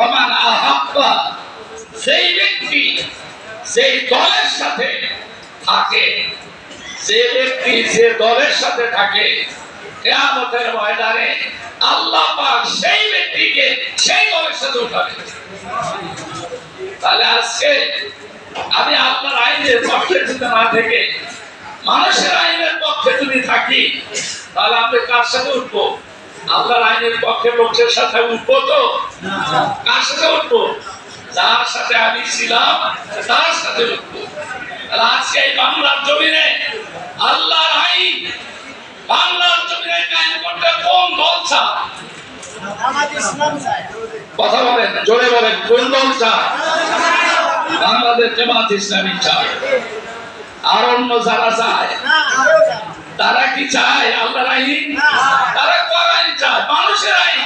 Oman আহাব্বা, সেই ব্যক্তি সেই দলের সাথে থাকে, যে ব্যক্তি যে দলের সাথে থাকে কিয়ামতের ময়দানে আল্লাহ পাক সেই ব্যক্তিকে সেই দলের সাথে উঠাবে। তাহলে আজকে আমি আল্লাহর আইনের পক্ষে যদি না থেকে মানুষের আইনের পক্ষে যদি থাকি, তাহলে আমি কার সাথে উঠবো? আল্লাহর আইনের পক্ষে লোকের সাথে উঠবো তো? কার সাথে উঠবো? যার সাথে আমি ছিলাম তার সাথে উঠবো। তাহলে আজকে এই বাংলার জমিনে আল্লাহর আইন বাংলার জমিনে কায়েম করতে কোন দল চায়? কথা বলেন, জোরে বলেন, কোন দল চায়? বাংলাদেশ জামাত ইসলামী চায়। আর অন্য যারা চায় তারা কি চায়? আল্লাহর আইন? তারা কোন আইন চায়? মানুষের আইন।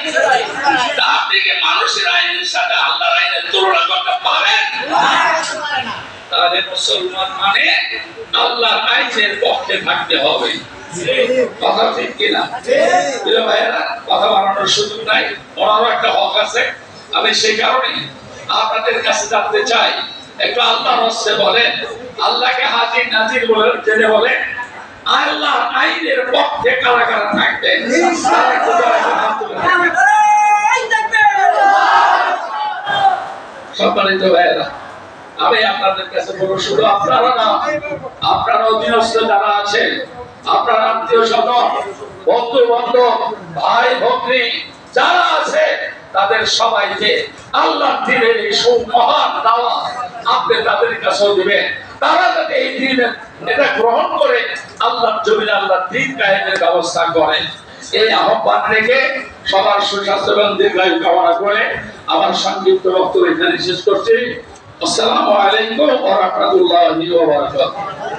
আপনি কি মানুষের আইনের সাথে আল্লাহর আইনের তুলনা করতে পারেন? তাহলে মুসলমান মানে আল্লাহর আইনের পক্ষে থাকতে হবে। কথা ঠিক কিনা? প্রিয় ভাইয়েরা, কথা বানানোর সুযোগ নাই, ওনারও একটা হক আছে। আমি সেই কারণে আপনাদের কাছে জানতে চাই, একটু আল্লাহর হস্তে বলেন, আল্লাহকে হাজির নাজির বলে জেনে বলেন, আল্লাহর আইনের পক্ষে কারা কারা থাকবে? সম্মানিত ভাইয়েরা, আমি আপনাদের কাছে বলবো, শুধু আপনারা না, আপনার অধীনস্থ যারা আছেন, আপনার আত্মীয় স্বজন, বন্ধু বান্ধব, ভাই ভগ্নী যারা আছে, তাদের সবাইকে আল্লাহ দিনের এই মহান দাওয়াত আপনি তাদের কাছেও দিবেন। তারা যাতে এই দিনের এটা গ্রহণ করে আল্লাহর জমিনে আল্লাহর দ্বীন কায়েমের ব্যবস্থা করেন, এই আহ্বান রেখে সবার সুস্বাস্থ্য এবং দীর্ঘায়ু কামনা করে আমার সংক্ষিপ্ত বক্তব্য এখানে শেষ করছি। আসসালামু আলাইকুম ওয়া রাহমাতুল্লাহি ওয়া বারাকাতুহু।